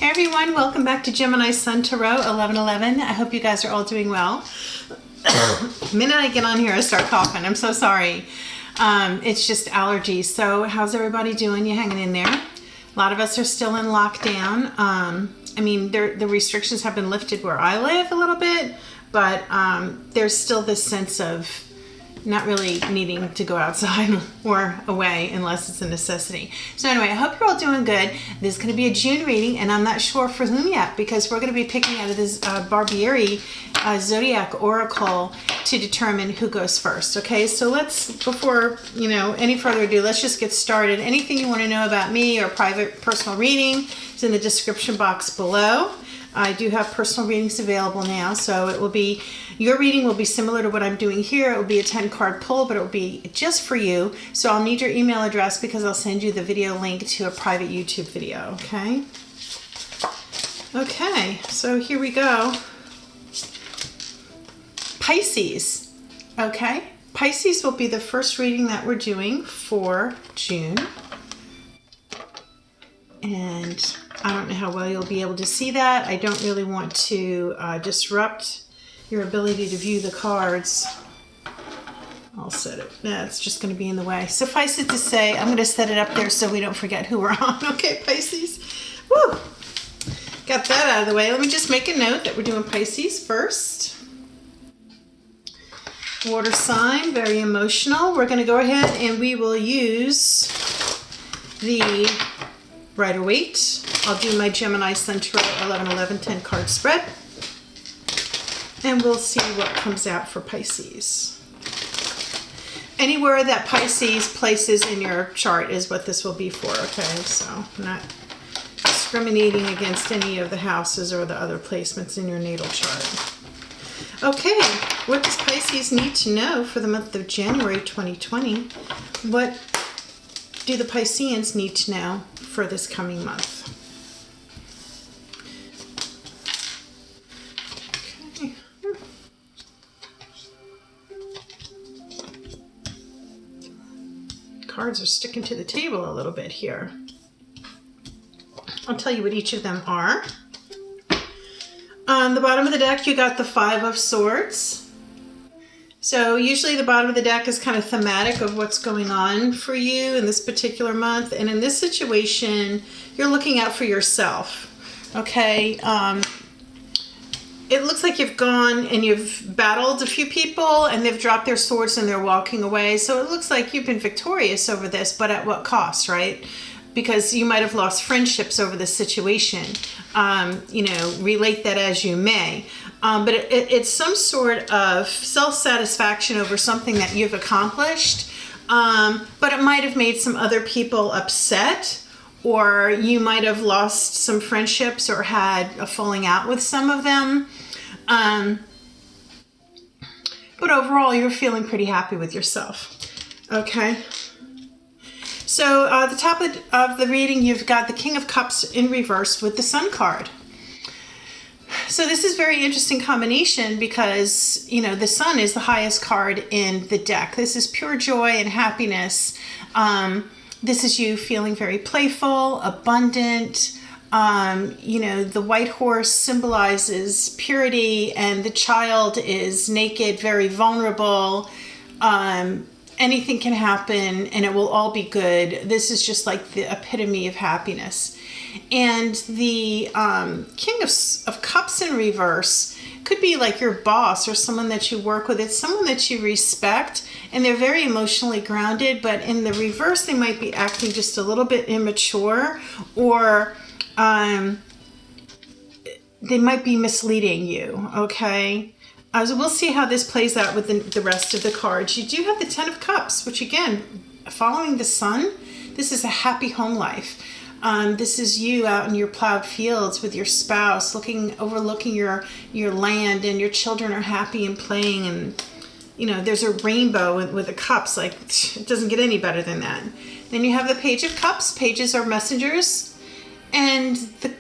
Hey everyone, welcome back to Gemini Sun Tarot 1111. I hope you guys are all doing well. The minute I get on here, I start coughing. I'm so sorry. It's just allergies. So how's everybody doing? You hanging in there? A lot of us are still in lockdown. I mean, the restrictions have been lifted where I live a little bit, but there's still this sense of not really needing to go outside or away unless it's a necessity. So anyway, I hope you're all doing good. This is going to be a June reading, and I'm not sure for whom yet because we're going to be picking out of this Barbieri Zodiac Oracle to determine who goes first. Okay, so let's, before any further ado, let's just get started. Anything you want to know about me or private personal reading is in the description box below. I do have personal readings available now, so it will be, your reading will be similar to what I'm doing here. It will be a 10-card pull, but it will be just for you. So I'll need your email address because I'll send you the video link to a private YouTube video, okay? Okay, so here we go. Pisces, okay? Pisces will be the first reading that we're doing for June. And I don't know how well you'll be able to see that. I don't really want to disrupt your ability to view the cards. I'll set it. It's just going to be in the way. Suffice it to say, I'm going to set it up there so we don't forget who we're on. Okay, Pisces? Woo! Got that out of the way. Let me just make a note that we're doing Pisces first. Water sign, very emotional. We're going to go ahead and we will use the Rider-Waite. I'll do my Gemini Sun Tarot 1111 10-card spread. And we'll see what comes out for Pisces. Anywhere that Pisces places in your chart is what this will be for, okay? So I'm not discriminating against any of the houses or the other placements in your natal chart. Okay, what does Pisces need to know for the month of January 2020? What do the Pisceans need to know for this coming month? Okay. Cards are sticking to the table a little bit here. I'll tell you what each of them are. On the bottom of the deck, you got the Five of Swords. So usually the bottom of the deck is kind of thematic of what's going on for you in this particular month. And in this situation, you're looking out for yourself, okay? It looks like you've gone and you've battled a few people and they've dropped their swords and they're walking away. So it looks like you've been victorious over this, but at what cost, right? Because you might have lost friendships over this situation. Relate that as you may. But it's some sort of self-satisfaction over something that you've accomplished. But it might have made some other people upset, or you might have lost some friendships or had a falling out with some of them. But overall, you're feeling pretty happy with yourself. Okay. So at the top of the reading, you've got the King of Cups in reverse with the Sun card. So this is a very interesting combination because, the Sun is the highest card in the deck. This is pure joy and happiness. This is you feeling very playful, abundant. The white horse symbolizes purity and the child is naked, very vulnerable. Anything can happen and it will all be good. This is just like the epitome of happiness. And the King of Cups in reverse could be like your boss or someone that you work with. It's someone that you respect and they're very emotionally grounded, but in the reverse, they might be acting just a little bit immature, or they might be misleading you, okay? So we'll see how this plays out with the rest of the cards. You do have the Ten of Cups, which again, following the Sun, this is a happy home life. This is you out in your plowed fields with your spouse, overlooking your land, and your children are happy and playing, and there's a rainbow with the cups. Like, it doesn't get any better than that. Then you have the Page of Cups. Pages are messengers. And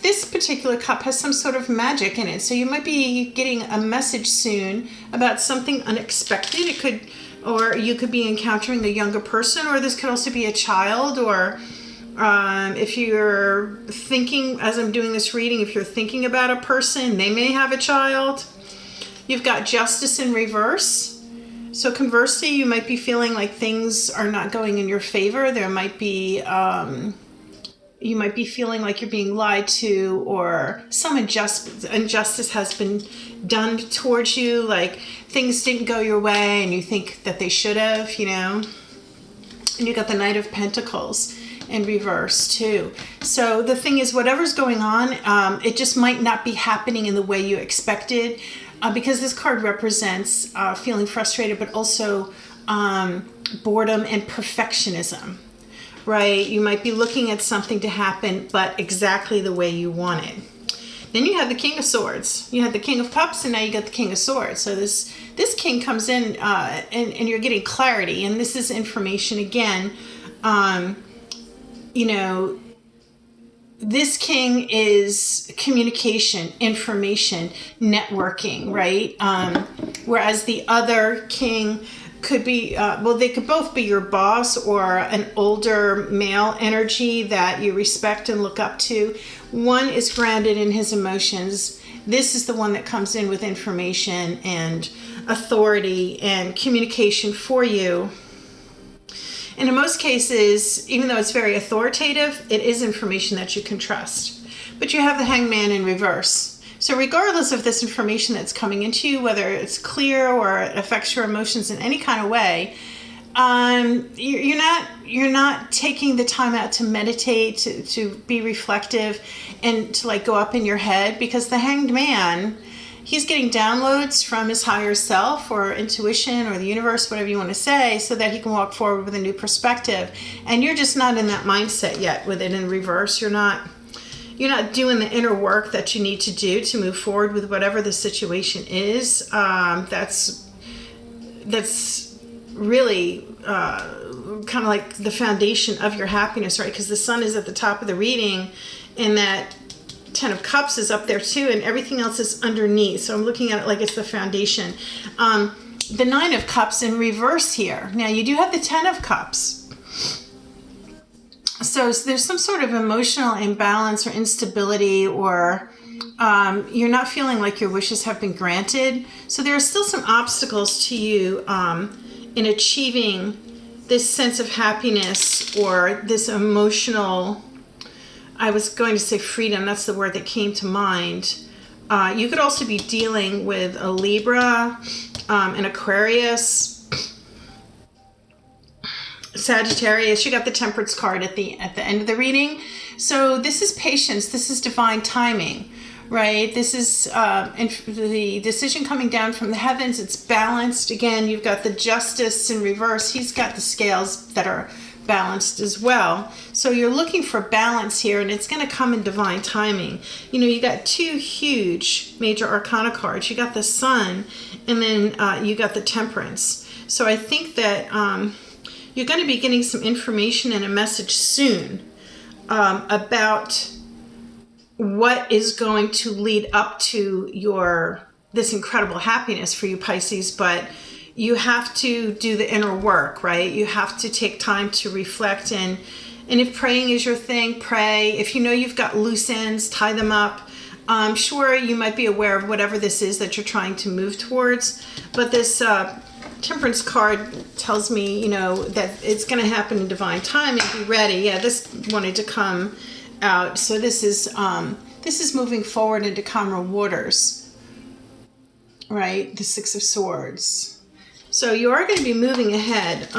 this particular cup has some sort of magic in it. So you might be getting a message soon about something unexpected. Or you could be encountering a younger person, or this could also be a child, or If you're thinking, as I'm doing this reading, if you're thinking about a person, they may have a child. You've got Justice in reverse. So conversely, you might be feeling like things are not going in your favor. There might be, you might be feeling like you're being lied to, or some injustice has been done towards you, like things didn't go your way and you think that they should have, you know. And you got the Knight of Pentacles in reverse too. So the thing is, whatever's going on, it just might not be happening in the way you expected, because this card represents feeling frustrated, but also boredom and perfectionism, right? You might be looking at something to happen, but exactly the way you want it. Then you have the King of Swords. You had the King of Cups, and now you got the King of Swords. So this king comes in, and you're getting clarity, and this is information again. You know, this king is communication, information, networking, right? Whereas the other king could be, well, they could both be your boss or an older male energy that you respect and look up to. One is grounded in his emotions. This is the one that comes in with information and authority and communication for you. And in most cases, even though it's very authoritative, it is information that you can trust. But you have the Hangman in reverse. So regardless of this information that's coming into you, whether it's clear or it affects your emotions in any kind of way, you're not taking the time out to meditate, to be reflective, and to like go up in your head, because the Hanged Man, he's getting downloads from his higher self or intuition or the universe, whatever you want to say, so that he can walk forward with a new perspective. And you're just not in that mindset yet with it in reverse. You're not doing the inner work that you need to do to move forward with whatever the situation is. That's really kind of like the foundation of your happiness, right? Because the Sun is at the top of the reading, and that Ten of Cups is up there too, and everything else is underneath. So I'm looking at it like it's the foundation. The Nine of Cups in reverse here. Now you do have the Ten of Cups. So there's some sort of emotional imbalance or instability, or you're not feeling like your wishes have been granted. So there are still some obstacles to you in achieving this sense of happiness or this emotional, I was going to say freedom, that's the word that came to mind. You could also be dealing with a Libra, an Aquarius, Sagittarius. You got the Temperance card at the end of the reading. So this is patience. This is divine timing, right? This is the decision coming down from the heavens. It's balanced. Again, you've got the Justice in reverse. He's got the scales that are balanced as well. So you're looking for balance here, and it's going to come in divine timing. You know, you got two huge major arcana cards. You got the Sun, and then you got the Temperance. So I think that you're going to be getting some information and a message soon about what is going to lead up to this incredible happiness for you, Pisces. But you have to do the inner work, right? You have to take time to reflect, and if praying is your thing, pray. If you know you've got loose ends, tie them up. Sure, you might be aware of whatever this is that you're trying to move towards, but this Temperance card tells me, you know, that it's going to happen in divine time, and be ready. Yeah, this wanted to come out. So this is moving forward into calmer waters, right? The Six of Swords. So you are going to be moving ahead.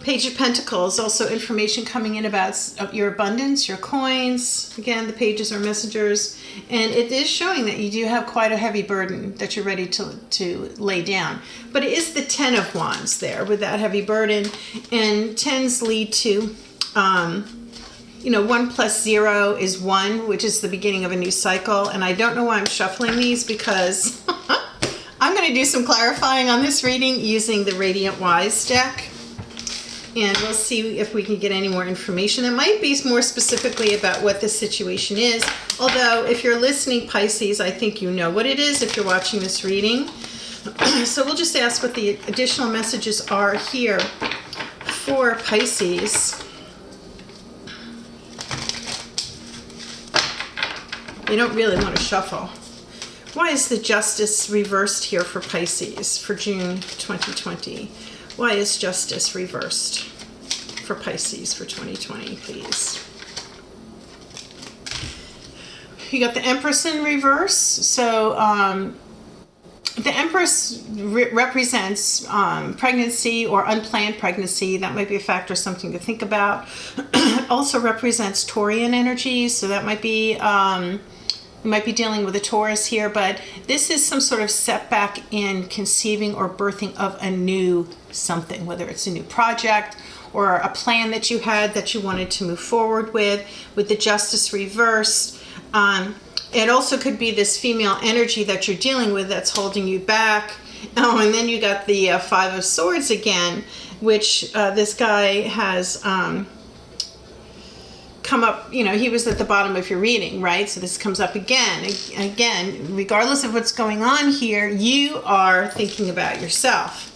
Page of Pentacles, also information coming in about your abundance, your coins. Again, the pages are messengers. And it is showing that you do have quite a heavy burden that you're ready to lay down. But it is the Ten of Wands there with that heavy burden. And tens lead to, 1 plus 0 is 1, which is the beginning of a new cycle. And I don't know why I'm shuffling these, because I'm going to do some clarifying on this reading using the Radiant Wise deck. And we'll see if we can get any more information. It might be more specifically about what the situation is. Although, if you're listening, Pisces, I think you know what it is if you're watching this reading. So we'll just ask what the additional messages are here for Pisces. You don't really want to shuffle. Why is the Justice reversed here for Pisces for June 2020? Why is Justice reversed for Pisces for 2020, please? You got the Empress in reverse. So the Empress represents pregnancy or unplanned pregnancy. That might be a factor, something to think about. It also represents Taurian energy, so that might be you might be dealing with a Taurus here, but this is some sort of setback in conceiving or birthing of a new something, whether it's a new project or a plan that you had that you wanted to move forward with the Justice reversed. It also could be this female energy that you're dealing with that's holding you back. Oh, and then you got the Five of Swords again, which this guy has come up, you know, he was at the bottom of your reading, right? So this comes up again. Again, regardless of what's going on here, you are thinking about yourself.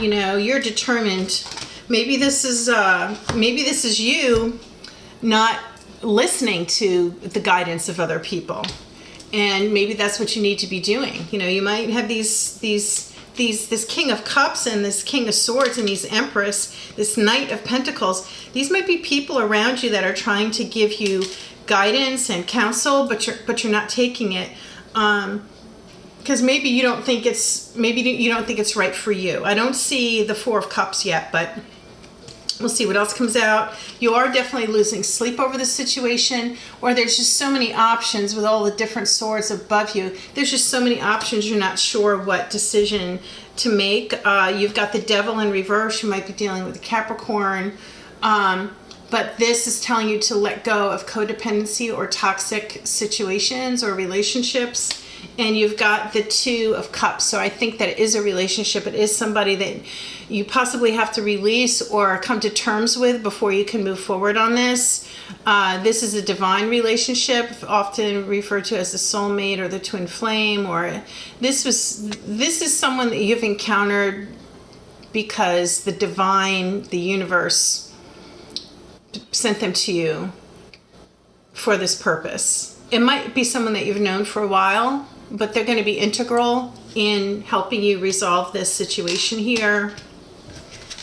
You know, you're determined. Maybe this is you not listening to the guidance of other people, and maybe that's what you need to be doing. You know, you might have this King of Cups and this King of Swords and these Empress, this Knight of Pentacles. These might be people around you that are trying to give you guidance and counsel, but you're not taking it because maybe you don't think it's right for you. I don't see the Four of Cups yet, but we'll see what else comes out. You are definitely losing sleep over the situation, or there's just so many options with all the different swords above you. There's just so many options, you're not sure what decision to make. You've got the Devil in reverse. You might be dealing with a Capricorn. But this is telling you to let go of codependency or toxic situations or relationships. And you've got the Two of Cups. So I think that it is a relationship. It is somebody that you possibly have to release or come to terms with before you can move forward on this. This is a divine relationship, often referred to as the soulmate or the twin flame. Or this is someone that you've encountered because the divine, the universe, sent them to you for this purpose. It might be someone that you've known for a while, but they're going to be integral in helping you resolve this situation here.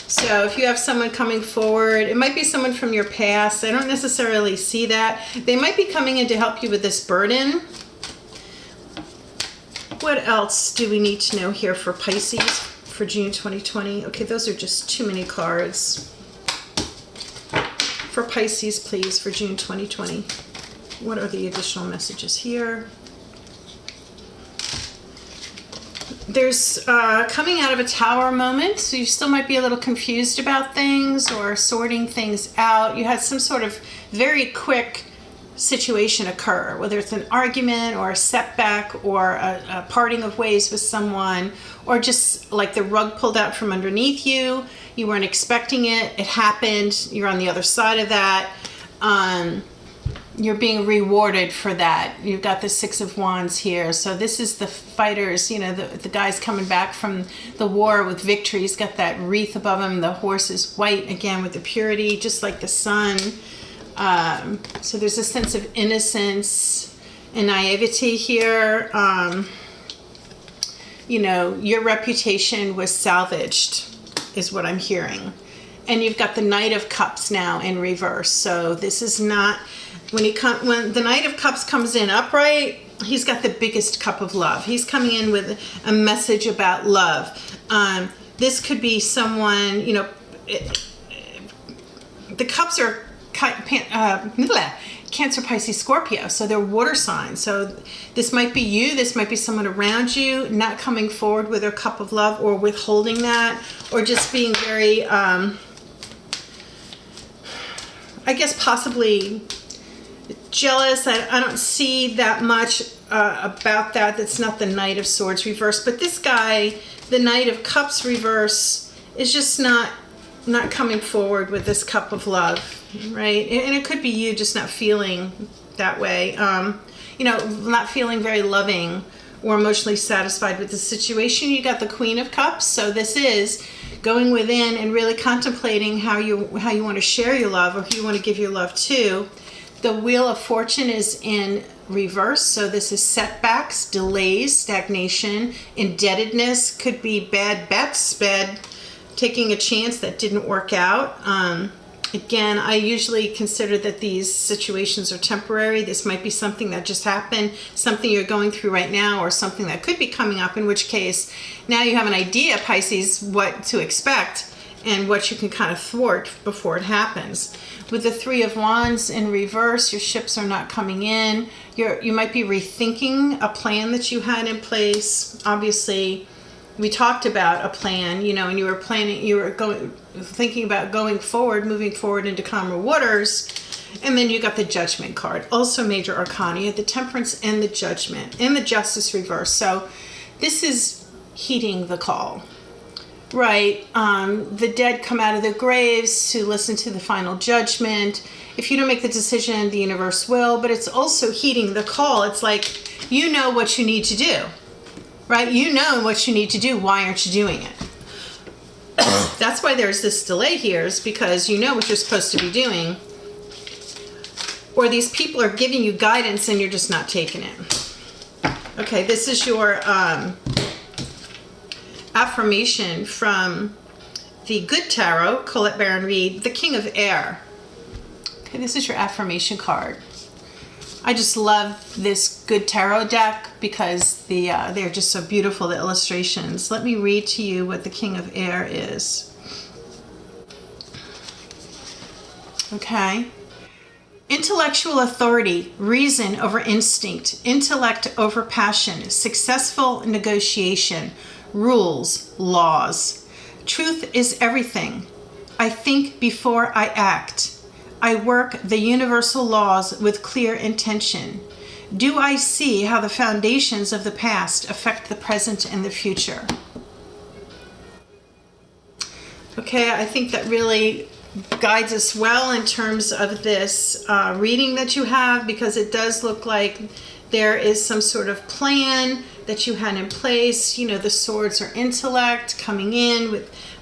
So if you have someone coming forward, it might be someone from your past. I don't necessarily see that. They might be coming in to help you with this burden. What else do we need to know here for Pisces for June 2020? Okay, those are just too many cards. For Pisces, please, for June 2020. What are the additional messages here? There's coming out of a Tower moment, so you still might be a little confused about things or sorting things out. You had some sort of very quick situation occur, whether it's an argument or a setback or a parting of ways with someone, or just like the rug pulled out from underneath you. You weren't expecting it. It happened. You're on the other side of that. You're being rewarded for that. You've got the Six of Wands here. So this is the fighters, you know, the guy's coming back from the war with victory. He's got that wreath above him. The horse is white again with the purity, just like the sun. So there's a sense of innocence and naivety here. You know, your reputation was salvaged, is what I'm hearing. And you've got the Knight of Cups now in reverse. So this is not, when the Knight of Cups comes in upright, he's got the biggest cup of love. He's coming in with a message about love. This could be someone, you know, the cups are Cancer, Pisces, Scorpio, so they're water signs. So this might be you, this might be someone around you not coming forward with their cup of love, or withholding that, or just being very, I guess possibly jealous. I don't see that much about that. That's not the Knight of Swords reverse, but this guy, the Knight of Cups reverse, is just not coming forward with this cup of love. Right? And it could be you just not feeling that way. You know, not feeling very loving or emotionally satisfied with the situation. You got the Queen of Cups. So this is going within and really contemplating how you want to share your love, or who you want to give your love to. The Wheel of Fortune is in reverse, so this is setbacks, delays, stagnation, indebtedness, could be bad bets, taking a chance that didn't work out. Again, I usually consider that these situations are temporary. This might be something that just happened, something you're going through right now, or something that could be coming up, in which case now you have an idea, Pisces, what to expect and what you can kind of thwart before it happens. With the Three of Wands in reverse, your ships are not coming in. You might be rethinking a plan that you had in place. Obviously, we talked about a plan, and you were thinking about going forward, moving forward into calmer waters. And then you got the Judgment card, also major arcana. You had the Temperance and the Judgment and the Justice reverse. So this is heeding the call. Right, the dead come out of their graves to listen to the final judgment. If you don't make the decision, the universe will, but it's also heeding the call. It's like, you know what you need to do, right? You know what you need to do. Why aren't you doing it? That's why there's this delay here, is because you know what you're supposed to be doing, or these people are giving you guidance and you're just not taking it. Okay, this is your affirmation from the Good Tarot, Colette Baron Reed, the King of Air. Okay, this is your affirmation card. I just love this Good Tarot deck because they're just so beautiful, the illustrations. Let me read to you what the King of Air is. Okay. Intellectual authority, reason over instinct, intellect over passion, successful negotiation, rules, laws. Truth is everything. I think before I act. I work the universal laws with clear intention. Do I see how the foundations of the past affect the present and the future? Okay, I think that really guides us well in terms of this reading that you have, because it does look like there is some sort of plan that you had in place. The swords are intellect coming in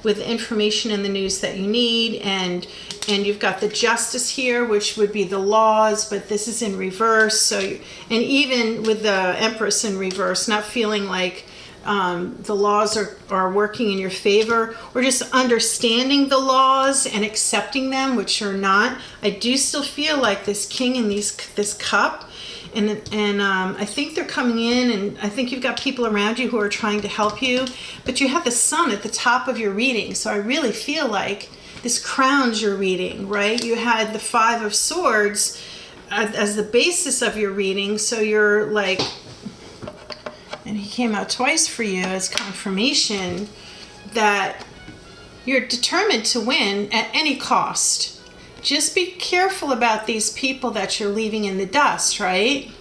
with information and the news that you need, and you've got the Justice here, which would be the laws, but this is in reverse. So, and even with the Empress in reverse, not feeling like the laws are working in your favor, or just understanding the laws and accepting them, which are not. I do still feel like this King and this cup. And I think they're coming in, and I think you've got people around you who are trying to help you, but you have the Sun at the top of your reading. So I really feel like this crowns your reading, right? You had the Five of Swords as the basis of your reading. So you're like, and he came out twice for you as confirmation that you're determined to win at any cost. Just be careful about these people that you're leaving in the dust, right?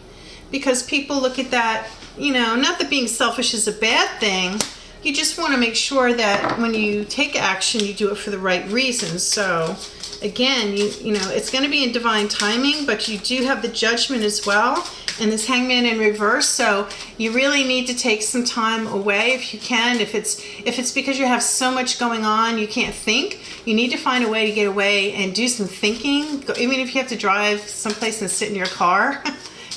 Because people look at that, not that being selfish is a bad thing. You just want to make sure that when you take action, you do it for the right reasons. So again, it's going to be in divine timing, but you do have the Judgment as well, and this Hangman in reverse. So you really need to take some time away if you can. If it's because you have so much going on, you can't think, you need to find a way to get away and do some thinking. Even if you have to drive someplace and sit in your car,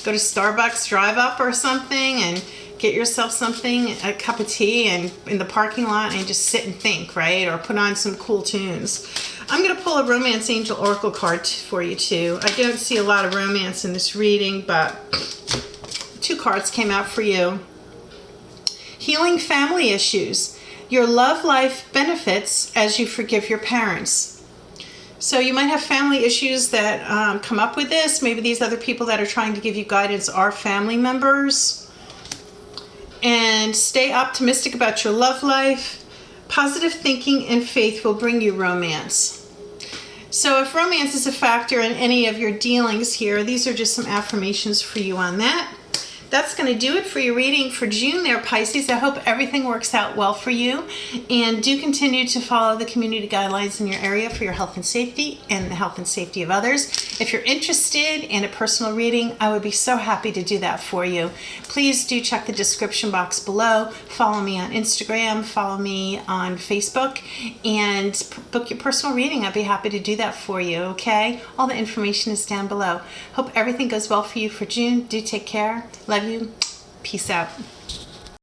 go to Starbucks, drive up or something, and get yourself something, a cup of tea, and in the parking lot, and just sit and think, right? Or put on some cool tunes. I'm going to pull a Romance Angel Oracle card for you too. I don't see a lot of romance in this reading, but 2 cards came out for you. Healing family issues. Your love life benefits as you forgive your parents. So you might have family issues that come up with this. Maybe these other people that are trying to give you guidance are family members. And stay optimistic about your love life. Positive thinking and faith will bring you romance. So if romance is a factor in any of your dealings here, these are just some affirmations for you on that. that's going to do it for your reading for June there, Pisces. I hope everything works out well for you. And do continue to follow the community guidelines in your area for your health and safety and the health and safety of others. If you're interested in a personal reading, I would be so happy to do that for you. Please do check the description box below. Follow me on Instagram, follow me on Facebook, and book your personal reading. I'd be happy to do that for you, okay? All the information is down below. Hope everything goes well for you for June. Do take care. Love you. Peace out.